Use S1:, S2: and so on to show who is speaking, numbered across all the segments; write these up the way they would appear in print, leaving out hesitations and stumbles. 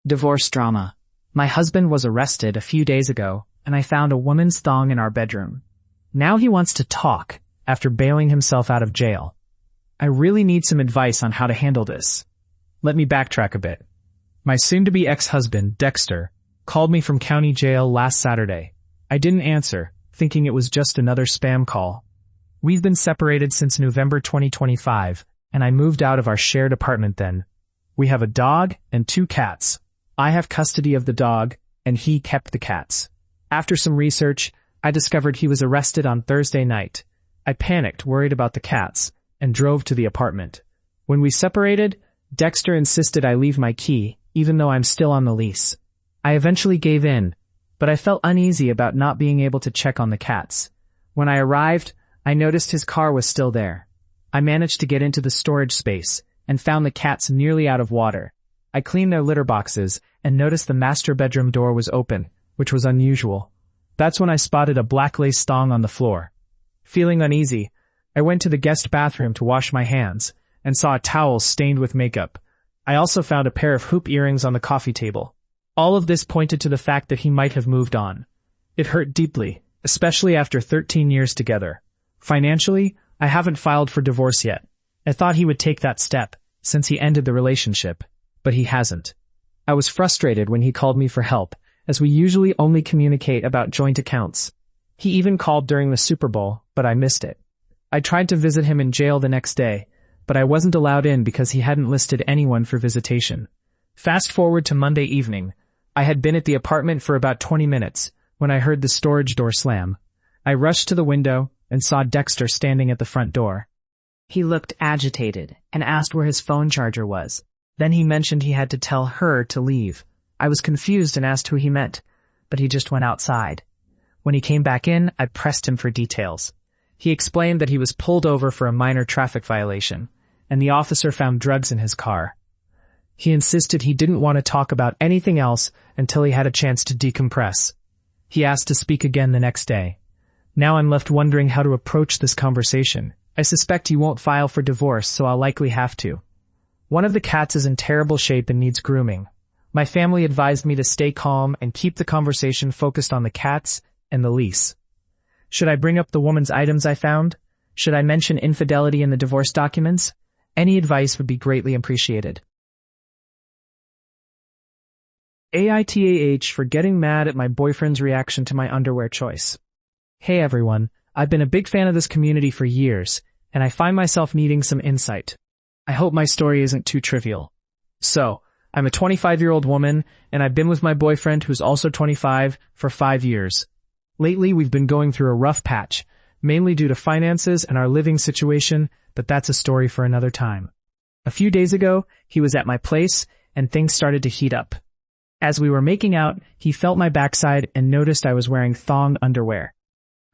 S1: Divorce drama. My husband was arrested a few days ago, and I found a woman's thong in our bedroom. Now he wants to talk after bailing himself out of jail. I really need some advice on how to handle this. Let me backtrack a bit. My soon-to-be ex-husband, Dexter, called me from county jail last Saturday. I didn't answer, thinking it was just another spam call. We've been separated since November 2025, and I moved out of our shared apartment then. We have a dog and 2 cats. I have custody of the dog, and he kept the cats. After some research, I discovered he was arrested on Thursday night. I panicked, worried about the cats, and drove to the apartment. When we separated, Dexter insisted I leave my key, even though I'm still on the lease. I eventually gave in, but I felt uneasy about not being able to check on the cats. When I arrived, I noticed his car was still there. I managed to get into the storage space and found the cats nearly out of water. I cleaned their litter boxes and noticed the master bedroom door was open, which was unusual. That's when I spotted a black lace thong on the floor. Feeling uneasy, I went to the guest bathroom to wash my hands and saw a towel stained with makeup. I also found a pair of hoop earrings on the coffee table. All of this pointed to the fact that he might have moved on. It hurt deeply, especially after 13 years together. Financially, I haven't filed for divorce yet. I thought he would take that step, since he ended the relationship, but he hasn't. I was frustrated when he called me for help, as we usually only communicate about joint accounts. He even called during the Super Bowl, but I missed it. I tried to visit him in jail the next day, but I wasn't allowed in because he hadn't listed anyone for visitation. Fast forward to Monday evening. I had been at the apartment for about 20 minutes when I heard the storage door slam. I rushed to the window and saw Dexter standing at the front door. He looked agitated and asked where his phone charger was. Then he mentioned he had to tell her to leave. I was confused and asked who he meant, but he just went outside. When he came back in, I pressed him for details. He explained that he was pulled over for a minor traffic violation, and the officer found drugs in his car. He insisted he didn't want to talk about anything else until he had a chance to decompress. He asked to speak again the next day. Now I'm left wondering how to approach this conversation. I suspect he won't file for divorce, so I'll likely have to. One of the cats is in terrible shape and needs grooming. My family advised me to stay calm and keep the conversation focused on the cats and the lease. Should I bring up the woman's items I found? Should I mention infidelity in the divorce documents? Any advice would be greatly appreciated. AITAH for getting mad at my boyfriend's reaction to my underwear choice. Hey everyone, I've been a big fan of this community for years, and I find myself needing some insight. I hope my story isn't too trivial. So, I'm a 25-year-old woman, and I've been with my boyfriend, who's also 25, for 5 years. Lately, we've been going through a rough patch, mainly due to finances and our living situation, but that's a story for another time. A few days ago, he was at my place, and things started to heat up. As we were making out, he felt my backside and noticed I was wearing thong underwear.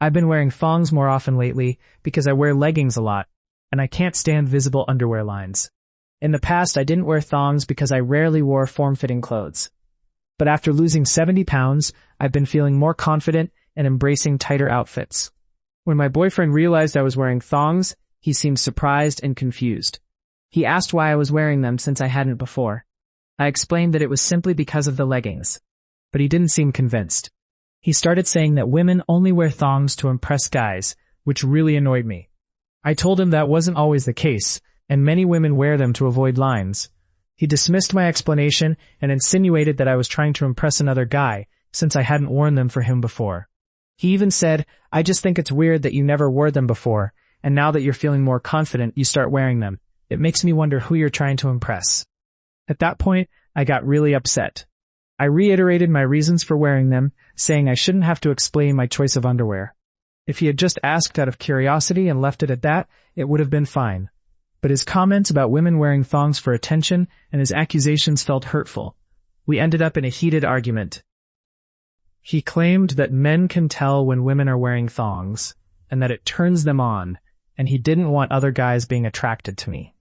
S1: I've been wearing thongs more often lately because I wear leggings a lot, and I can't stand visible underwear lines. In the past, I didn't wear thongs because I rarely wore form-fitting clothes. But after losing 70 pounds, I've been feeling more confident and embracing tighter outfits. When my boyfriend realized I was wearing thongs, he seemed surprised and confused. He asked why I was wearing them since I hadn't before. I explained that it was simply because of the leggings, but he didn't seem convinced. He started saying that women only wear thongs to impress guys, which really annoyed me. I told him that wasn't always the case, and many women wear them to avoid lines. He dismissed my explanation and insinuated that I was trying to impress another guy, since I hadn't worn them for him before. He even said, "I just think it's weird that you never wore them before, and now that you're feeling more confident, you start wearing them. It makes me wonder who you're trying to impress." At that point, I got really upset. I reiterated my reasons for wearing them, saying I shouldn't have to explain my choice of underwear. If he had just asked out of curiosity and left it at that, it would have been fine. But his comments about women wearing thongs for attention and his accusations felt hurtful. We ended up in a heated argument. He claimed that men can tell when women are wearing thongs, and that it turns them on, and he didn't want other guys being attracted to me.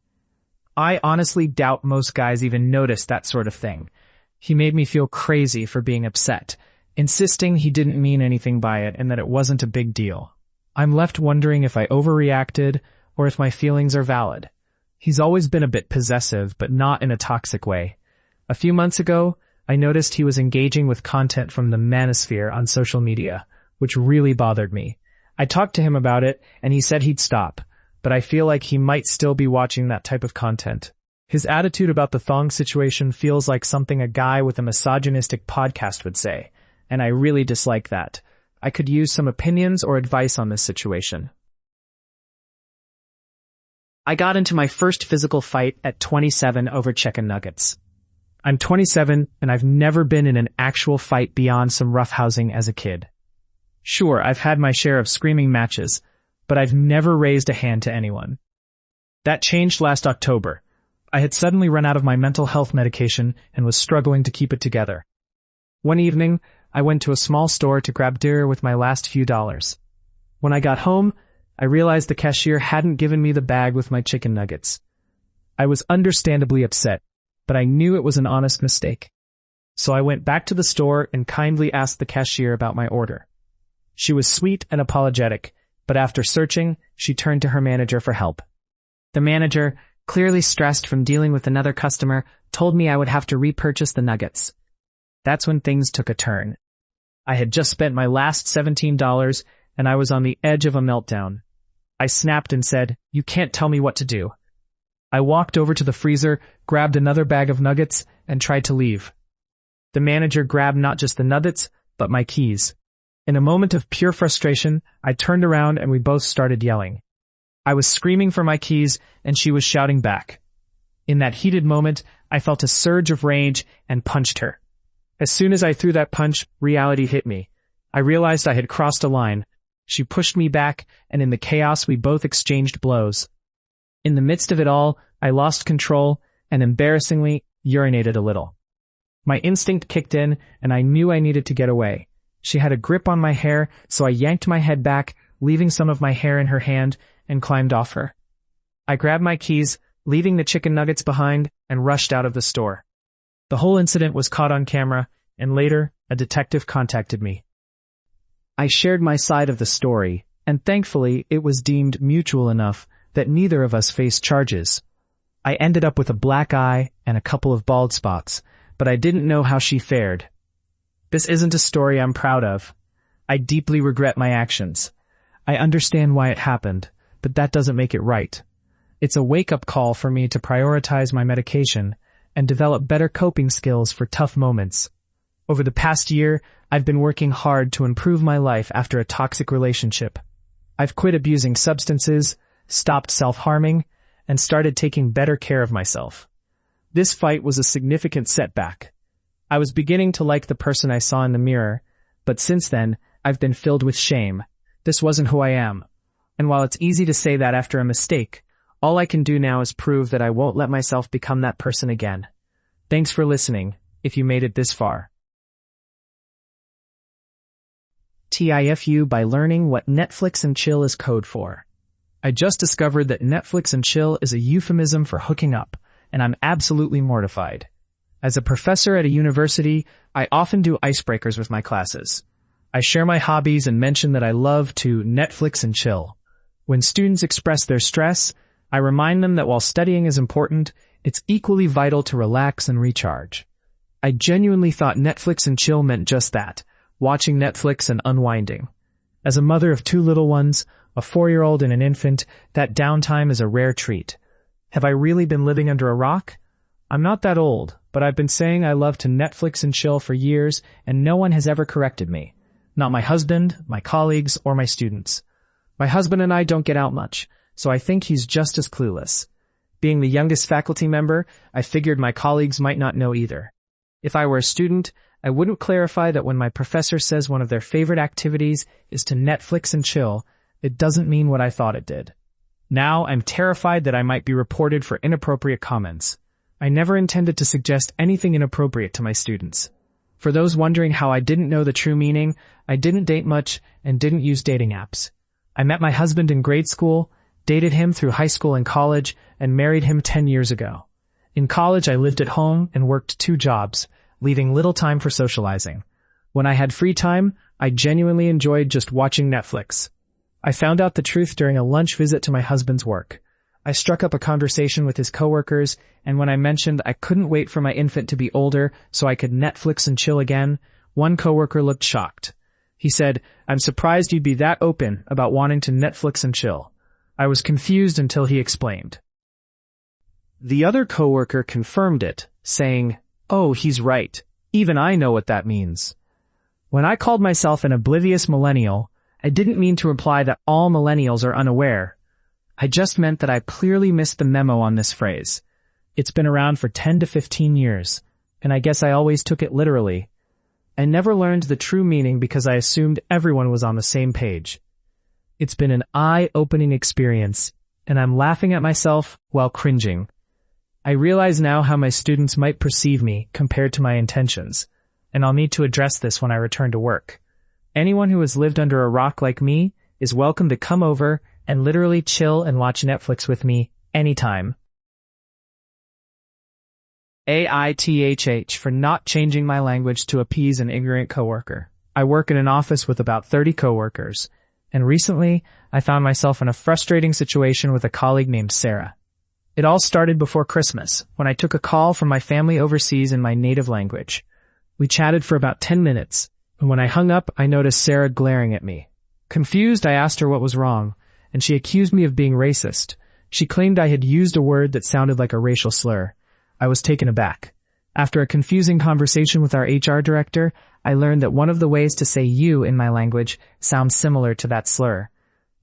S1: I honestly doubt most guys even notice that sort of thing. He made me feel crazy for being upset, insisting he didn't mean anything by it and that it wasn't a big deal. I'm left wondering if I overreacted or if my feelings are valid. He's always been a bit possessive, but not in a toxic way. A few months ago, I noticed he was engaging with content from the manosphere on social media, which really bothered me. I talked to him about it, and he said he'd stop, but I feel like he might still be watching that type of content. His attitude about the thong situation feels like something a guy with a misogynistic podcast would say, and I really dislike that. I could use some opinions or advice on this situation. I got into my first physical fight at 27 over chicken nuggets. I'm 27, and I've never been in an actual fight beyond some roughhousing as a kid. Sure, I've had my share of screaming matches, but I've never raised a hand to anyone. That changed last October. I had suddenly run out of my mental health medication and was struggling to keep it together. One evening, I went to a small store to grab dinner with my last few dollars. When I got home, I realized the cashier hadn't given me the bag with my chicken nuggets. I was understandably upset, but I knew it was an honest mistake. So I went back to the store and kindly asked the cashier about my order. She was sweet and apologetic, but after searching, she turned to her manager for help. The manager, clearly stressed from dealing with another customer, told me I would have to repurchase the nuggets. That's when things took a turn. I had just spent my last $17, and I was on the edge of a meltdown. I snapped and said, "You can't tell me what to do." I walked over to the freezer, grabbed another bag of nuggets, and tried to leave. The manager grabbed not just the nuggets, but my keys. In a moment of pure frustration, I turned around and we both started yelling. I was screaming for my keys, and she was shouting back. In that heated moment, I felt a surge of rage and punched her. As soon as I threw that punch, reality hit me. I realized I had crossed a line. She pushed me back, and in the chaos, we both exchanged blows. In the midst of it all, I lost control and embarrassingly urinated a little. My instinct kicked in, and I knew I needed to get away. She had a grip on my hair, so I yanked my head back, leaving some of my hair in her hand, and climbed off her. I grabbed my keys, leaving the chicken nuggets behind, and rushed out of the store. The whole incident was caught on camera, and later, a detective contacted me. I shared my side of the story, and thankfully it was deemed mutual enough that neither of us faced charges. I ended up with a black eye and a couple of bald spots, but I didn't know how she fared. This isn't a story I'm proud of. I deeply regret my actions. I understand why it happened, but that doesn't make it right. It's a wake-up call for me to prioritize my medication and develop better coping skills for tough moments. Over the past year, I've been working hard to improve my life after a toxic relationship. I've quit abusing substances, stopped self-harming, and started taking better care of myself. This fight was a significant setback. I was beginning to like the person I saw in the mirror, but since then, I've been filled with shame. This wasn't who I am. And while it's easy to say that after a mistake, all I can do now is prove that I won't let myself become that person again. Thanks for listening, if you made it this far. TIFU by learning what Netflix and chill is code for. I just discovered that Netflix and chill is a euphemism for hooking up, and I'm absolutely mortified. As a professor at a university, I often do icebreakers with my classes. I share my hobbies and mention that I love to Netflix and chill. When students express their stress, I remind them that while studying is important, it's equally vital to relax and recharge. I genuinely thought Netflix and chill meant just that, watching Netflix and unwinding. As a mother of two little ones, a 4-year-old and an infant, that downtime is a rare treat. Have I really been living under a rock? I'm not that old, but I've been saying I love to Netflix and chill for years, and no one has ever corrected me. Not my husband, my colleagues, or my students. My husband and I don't get out much, so I think he's just as clueless. Being the youngest faculty member, I figured my colleagues might not know either. If I were a student, I wouldn't clarify that when my professor says one of their favorite activities is to Netflix and chill, it doesn't mean what I thought it did. Now I'm terrified that I might be reported for inappropriate comments. I never intended to suggest anything inappropriate to my students. For those wondering how I didn't know the true meaning, I didn't date much and didn't use dating apps. I met my husband in grade school, dated him through high school and college, and married him 10 years ago. In college, I lived at home and worked 2 jobs, leaving little time for socializing. When I had free time, I genuinely enjoyed just watching Netflix. I found out the truth during a lunch visit to my husband's work. I struck up a conversation with his coworkers, and when I mentioned I couldn't wait for my infant to be older so I could Netflix and chill again, one coworker looked shocked. He said, "I'm surprised you'd be that open about wanting to Netflix and chill." I was confused until he explained. The other coworker confirmed it, saying, "Oh, he's right. Even I know what that means." When I called myself an oblivious millennial, I didn't mean to imply that all millennials are unaware. I just meant that I clearly missed the memo on this phrase. It's been around for 10 to 15 years, and I guess I always took it literally. I never learned the true meaning because I assumed everyone was on the same page. It's been an eye-opening experience, and I'm laughing at myself while cringing. I realize now how my students might perceive me compared to my intentions, and I'll need to address this when I return to work. Anyone who has lived under a rock like me is welcome to come over and literally chill and watch Netflix with me anytime. AITHH for not changing my language to appease an ignorant coworker. I work in an office with about 30 coworkers, and recently I found myself in a frustrating situation with a colleague named Sarah. It all started before Christmas, when I took a call from my family overseas in my native language. We chatted for about 10 minutes, and when I hung up, I noticed Sarah glaring at me. Confused, I asked her what was wrong, and she accused me of being racist. She claimed I had used a word that sounded like a racial slur. I was taken aback. After a confusing conversation with our HR director, I learned that one of the ways to say you in my language sounds similar to that slur.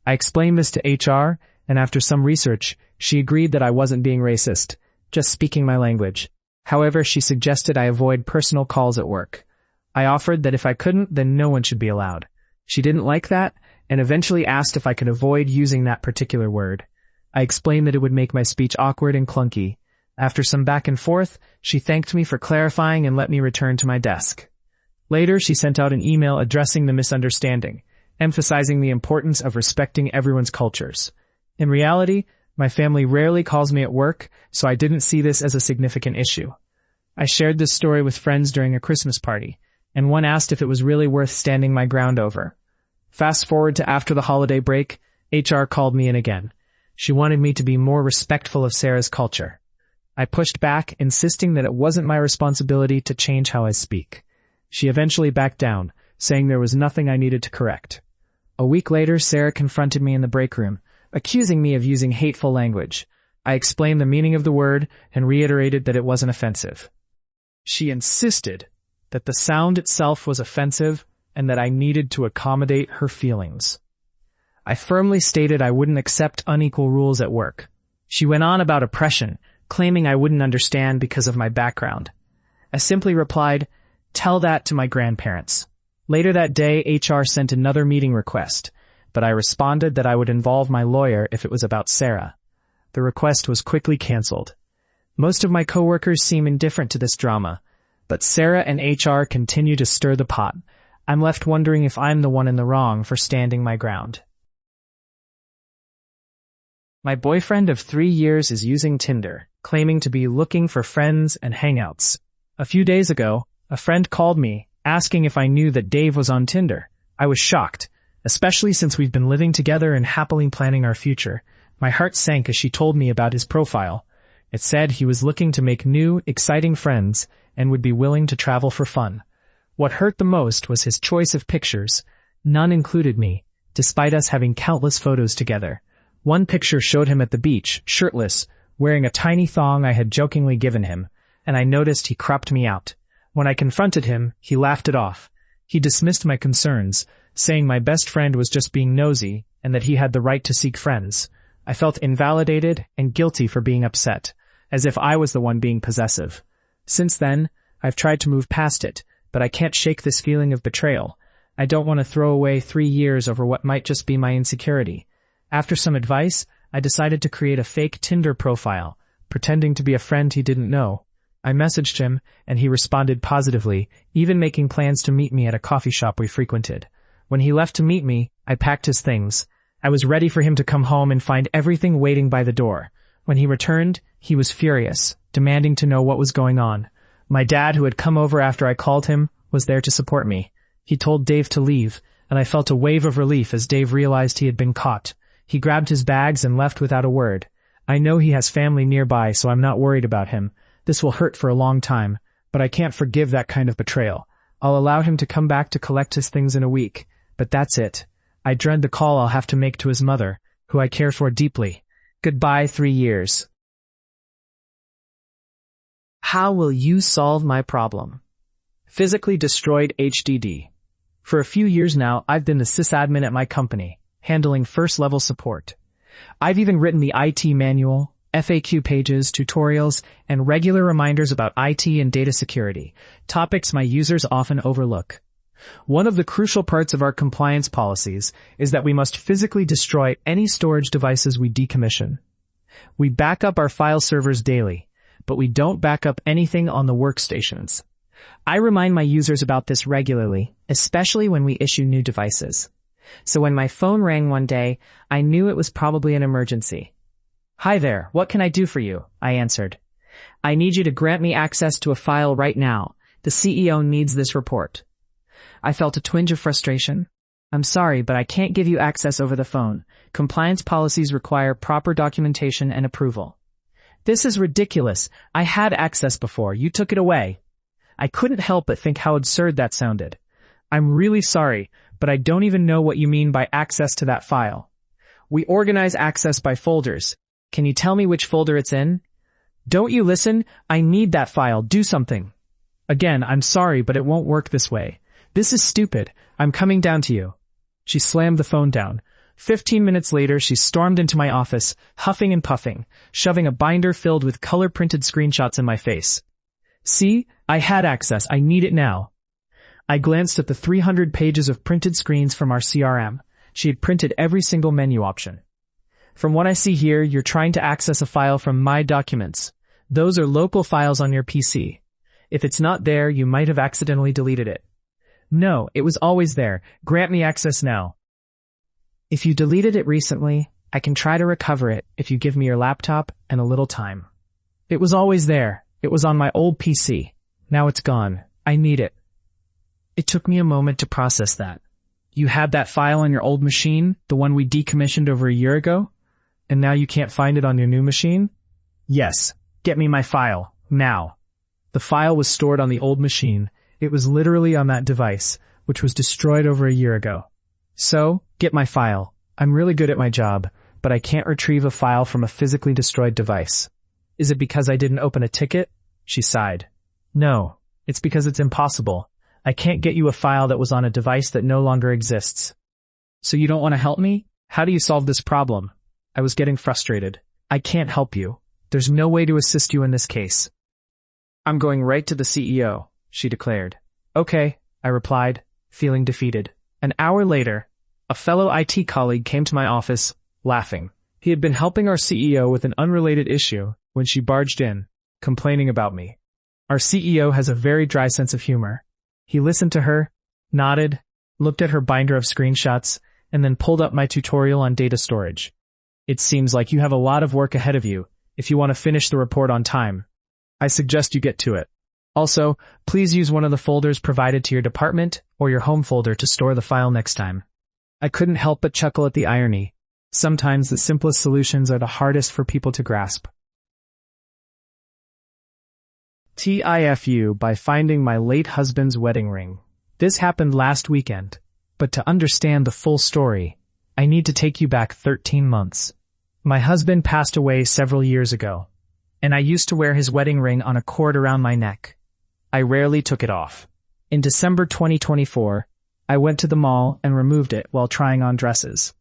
S1: I explained this to HR, and after some research, she agreed that I wasn't being racist, just speaking my language. However, she suggested I avoid personal calls at work. I offered that if I couldn't, then no one should be allowed. She didn't like that, and eventually asked if I could avoid using that particular word. I explained that it would make my speech awkward and clunky. After some back and forth, she thanked me for clarifying and let me return to my desk. Later, she sent out an email addressing the misunderstanding, emphasizing the importance of respecting everyone's cultures. In reality, my family rarely calls me at work, so I didn't see this as a significant issue. I shared this story with friends during a Christmas party, and one asked if it was really worth standing my ground over. Fast forward to after the holiday break, HR called me in again. She wanted me to be more respectful of Sarah's culture. I pushed back, insisting that it wasn't my responsibility to change how I speak. She eventually backed down, saying there was nothing I needed to correct. A week later, Sarah confronted me in the break room, accusing me of using hateful language. I explained the meaning of the word and reiterated that it wasn't offensive. She insisted that the sound itself was offensive and that I needed to accommodate her feelings. I firmly stated I wouldn't accept unequal rules at work. She went on about oppression, claiming I wouldn't understand because of my background. I simply replied, "Tell that to my grandparents." Later that day, HR sent another meeting request, but I responded that I would involve my lawyer if it was about Sarah. The request was quickly canceled. Most of my coworkers seem indifferent to this drama, but Sarah and HR continue to stir the pot. I'm left wondering if I'm the one in the wrong for standing my ground. My boyfriend of 3 years is using Tinder, claiming to be looking for friends and hangouts. A few days ago, a friend called me, asking if I knew that Dave was on Tinder. I was shocked, especially since we've been living together and happily planning our future. My heart sank as she told me about his profile. It said he was looking to make new, exciting friends and would be willing to travel for fun. What hurt the most was his choice of pictures. None included me, despite us having countless photos together. One picture showed him at the beach, shirtless, wearing a tiny thong I had jokingly given him, and I noticed he cropped me out. When I confronted him, he laughed it off. He dismissed my concerns, saying my best friend was just being nosy and that he had the right to seek friends. I felt invalidated and guilty for being upset, as if I was the one being possessive. Since then, I've tried to move past it, but I can't shake this feeling of betrayal. I don't want to throw away 3 years over what might just be my insecurity. After some advice, I decided to create a fake Tinder profile, pretending to be a friend he didn't know. I messaged him, and he responded positively, even making plans to meet me at a coffee shop we frequented. When he left to meet me, I packed his things. I was ready for him to come home and find everything waiting by the door. When he returned, he was furious, demanding to know what was going on. My dad, who had come over after I called him, was there to support me. He told Dave to leave, and I felt a wave of relief as Dave realized he had been caught. He grabbed his bags and left without a word. I know he has family nearby, so I'm not worried about him. This will hurt for a long time, but I can't forgive that kind of betrayal. I'll allow him to come back to collect his things in a week, but that's it. I dread the call I'll have to make to his mother, who I care for deeply. Goodbye, 3 years. How will you solve my problem? Physically destroyed HDD. For a few years now, I've been the sysadmin at my company, handling first-level support. I've even written the IT manual, FAQ pages, tutorials, and regular reminders about IT and data security, topics my users often overlook. One of the crucial parts of our compliance policies is that we must physically destroy any storage devices we decommission. We back up our file servers daily, but we don't back up anything on the workstations. I remind my users about this regularly, especially when we issue new devices. So when my phone rang one day, I knew it was probably an emergency. "Hi there, what can I do for you?" I answered. "I need you to grant me access to a file right now. The CEO needs this report." I felt a twinge of frustration. "I'm sorry, but I can't give you access over the phone. Compliance policies require proper documentation and approval." "This is ridiculous. I had access before. You took it away." I couldn't help but think how absurd that sounded. "I'm really sorry, but I don't even know what you mean by access to that file. We organize access by folders. Can you tell me which folder it's in?" "Don't you listen? I need that file. Do something." "Again, I'm sorry, but it won't work this way. This is stupid. I'm coming down to you." She slammed the phone down. 15 minutes later, she stormed into my office, huffing and puffing, shoving a binder filled with color-printed screenshots in my face. "See? I had access. I need it now." I glanced at the 300 pages of printed screens from our CRM. She had printed every single menu option. "From what I see here, you're trying to access a file from My Documents. Those are local files on your PC. If it's not there, you might have accidentally deleted it." "No, it was always there. Grant me access now." "If you deleted it recently, I can try to recover it if you give me your laptop and a little time." "It was always there. It was on my old PC. Now it's gone. I need it." It took me a moment to process that. "You had that file on your old machine, the one we decommissioned over a year ago? And now you can't find it on your new machine?" "Yes. Get me my file. Now." The file was stored on the old machine. It was literally on that device, which was destroyed over a year ago. "So, get my file. I'm really good at my job, but I can't retrieve a file from a physically destroyed device." "Is it because I didn't open a ticket?" She sighed. "No, it's because it's impossible. I can't get you a file that was on a device that no longer exists." "So you don't want to help me? How do you solve this problem?" I was getting frustrated. "I can't help you. There's no way to assist you in this case." "I'm going right to the CEO, she declared. "Okay," I replied, feeling defeated. An hour later, a fellow IT colleague came to my office, laughing. He had been helping our CEO with an unrelated issue when she barged in, complaining about me. Our CEO has a very dry sense of humor. He listened to her, nodded, looked at her binder of screenshots, and then pulled up my tutorial on data storage. "It seems like you have a lot of work ahead of you if you want to finish the report on time. I suggest you get to it. Also, please use one of the folders provided to your department or your home folder to store the file next time." I couldn't help but chuckle at the irony. Sometimes the simplest solutions are the hardest for people to grasp. TIFU by finding my late husband's wedding ring. This happened last weekend, but to understand the full story, I need to take you back 13 months. My husband passed away several years ago, and I used to wear his wedding ring on a cord around my neck. I rarely took it off. In December 2024, I went to the mall and removed it while trying on dresses.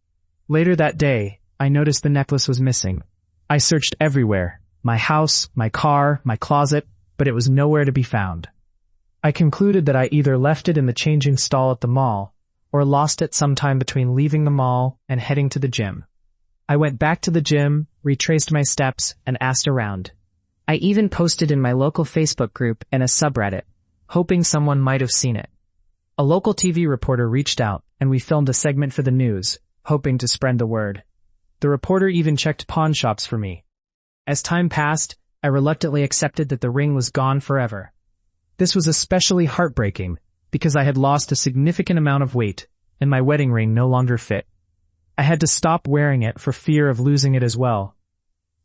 S1: Later that day, I noticed the necklace was missing. I searched everywhere, my house, my car, my closet, but it was nowhere to be found. I concluded that I either left it in the changing stall at the mall or lost it sometime between leaving the mall and heading to the gym. I went back to the gym, retraced my steps, and asked around. I even posted in my local Facebook group and a subreddit, hoping someone might have seen it. A local TV reporter reached out, and we filmed a segment for the news, hoping to spread the word. The reporter even checked pawn shops for me. As time passed, I reluctantly accepted that the ring was gone forever. This was especially heartbreaking because I had lost a significant amount of weight, and my wedding ring no longer fit. I had to stop wearing it for fear of losing it as well.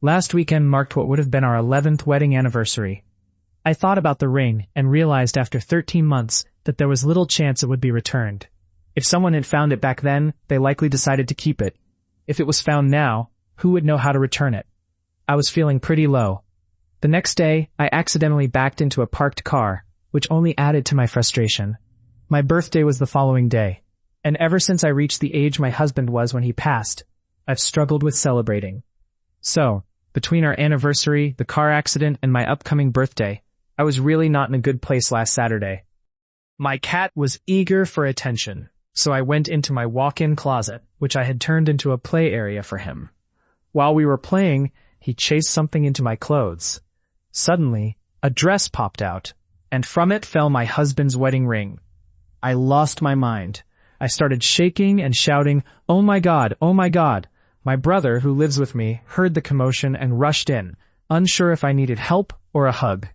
S1: Last weekend marked what would have been our 11th wedding anniversary. I thought about the ring and realized after 13 months that there was little chance it would be returned. If someone had found it back then, they likely decided to keep it. If it was found now, who would know how to return it? I was feeling pretty low. The next day, I accidentally backed into a parked car, which only added to my frustration. My birthday was the following day, and ever since I reached the age my husband was when he passed, I've struggled with celebrating. So, between our anniversary, the car accident, and my upcoming birthday, I was really not in a good place last Saturday. My cat was eager for attention, so I went into my walk-in closet, which I had turned into a play area for him. While we were playing, he chased something into my clothes. Suddenly, a dress popped out, and from it fell my husband's wedding ring. I lost my mind. I started shaking and shouting, "Oh my God, oh my God!" My brother, who lives with me, heard the commotion and rushed in, unsure if I needed help or a hug.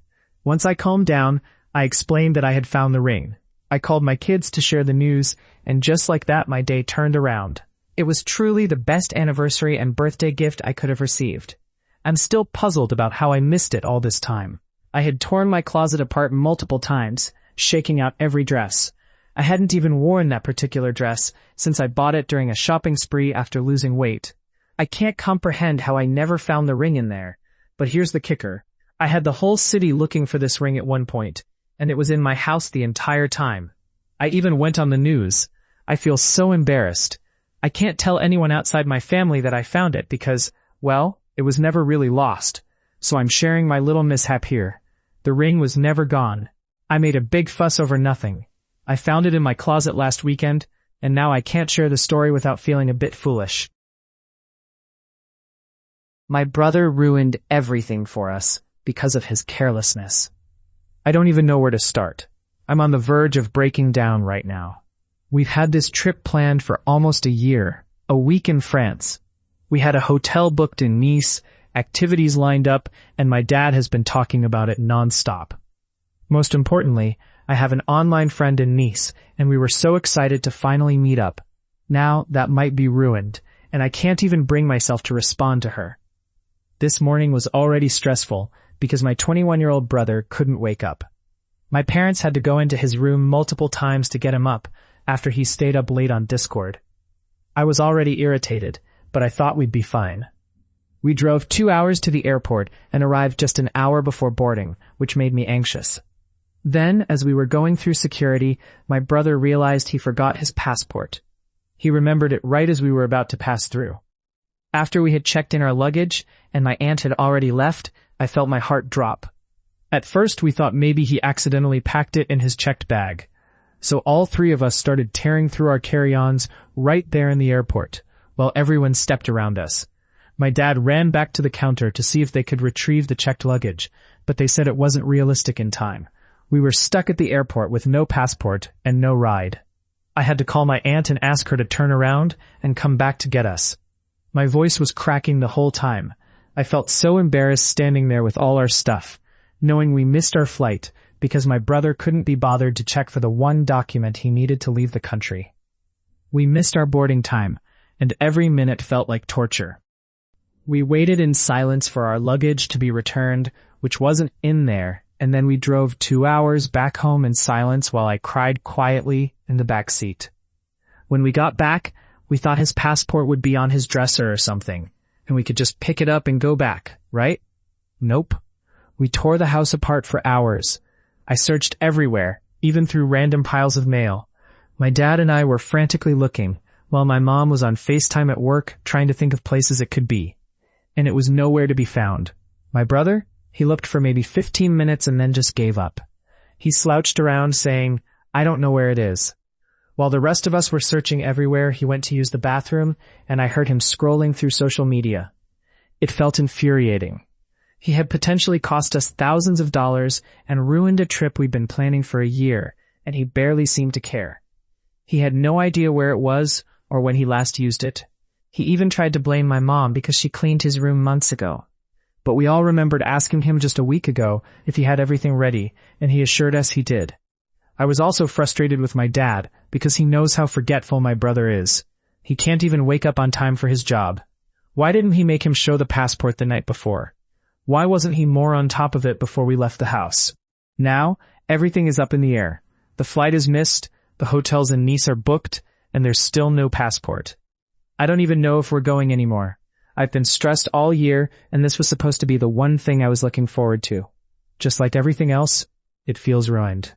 S1: Once I calmed down, I explained that I had found the ring. I called my kids to share the news, and just like that my day turned around. It was truly the best anniversary and birthday gift I could have received. I'm still puzzled about how I missed it all this time. I had torn my closet apart multiple times, shaking out every dress. I hadn't even worn that particular dress since I bought it during a shopping spree after losing weight. I can't comprehend how I never found the ring in there. But here's the kicker. I had the whole city looking for this ring at one point, and it was in my house the entire time. I even went on the news. I feel so embarrassed. I can't tell anyone outside my family that I found it because, well, it was never really lost. So I'm sharing my little mishap here. The ring was never gone. I made a big fuss over nothing. I found it in my closet last weekend, and now I can't share the story without feeling a bit foolish. My brother ruined everything for us because of his carelessness. I don't even know where to start. I'm on the verge of breaking down right now. We've had this trip planned for almost a year, a week in France. We had a hotel booked in Nice, activities lined up, and my dad has been talking about it nonstop. Most importantly, I have an online friend in Nice, and we were so excited to finally meet up. Now that might be ruined, and I can't even bring myself to respond to her. This morning was already stressful because my 21-year-old brother couldn't wake up. My parents had to go into his room multiple times to get him up after he stayed up late on Discord. I was already irritated, but I thought we'd be fine. We drove 2 hours to the airport and arrived just an hour before boarding, which made me anxious. Then, as we were going through security, my brother realized he forgot his passport. He remembered it right as we were about to pass through. After we had checked in our luggage, and my aunt had already left, I felt my heart drop. At first we thought maybe he accidentally packed it in his checked bag. So all three of us started tearing through our carry-ons right there in the airport, while everyone stepped around us. My dad ran back to the counter to see if they could retrieve the checked luggage, but they said it wasn't realistic in time. We were stuck at the airport with no passport and no ride. I had to call my aunt and ask her to turn around and come back to get us. My voice was cracking the whole time. I felt so embarrassed standing there with all our stuff, knowing we missed our flight because my brother couldn't be bothered to check for the one document he needed to leave the country. We missed our boarding time, and every minute felt like torture. We waited in silence for our luggage to be returned, which wasn't in there, and then we drove 2 hours back home in silence while I cried quietly in the back seat. When we got back, we thought his passport would be on his dresser or something, and we could just pick it up and go back, right? Nope. We tore the house apart for hours. I searched everywhere, even through random piles of mail. My dad and I were frantically looking, while my mom was on FaceTime at work trying to think of places it could be. And it was nowhere to be found. My brother? He looked for maybe 15 minutes and then just gave up. He slouched around saying, "I don't know where it is." While the rest of us were searching everywhere, he went to use the bathroom, and I heard him scrolling through social media. It felt infuriating. He had potentially cost us thousands of dollars and ruined a trip we'd been planning for a year, and he barely seemed to care. He had no idea where it was or when he last used it. He even tried to blame my mom because she cleaned his room months ago. But we all remembered asking him just a week ago if he had everything ready, and he assured us he did. I was also frustrated with my dad because he knows how forgetful my brother is. He can't even wake up on time for his job. Why didn't he make him show the passport the night before? Why wasn't he more on top of it before we left the house? Now, everything is up in the air. The flight is missed, the hotels in Nice are booked, and there's still no passport. I don't even know if we're going anymore. I've been stressed all year, and this was supposed to be the one thing I was looking forward to. Just like everything else, it feels ruined.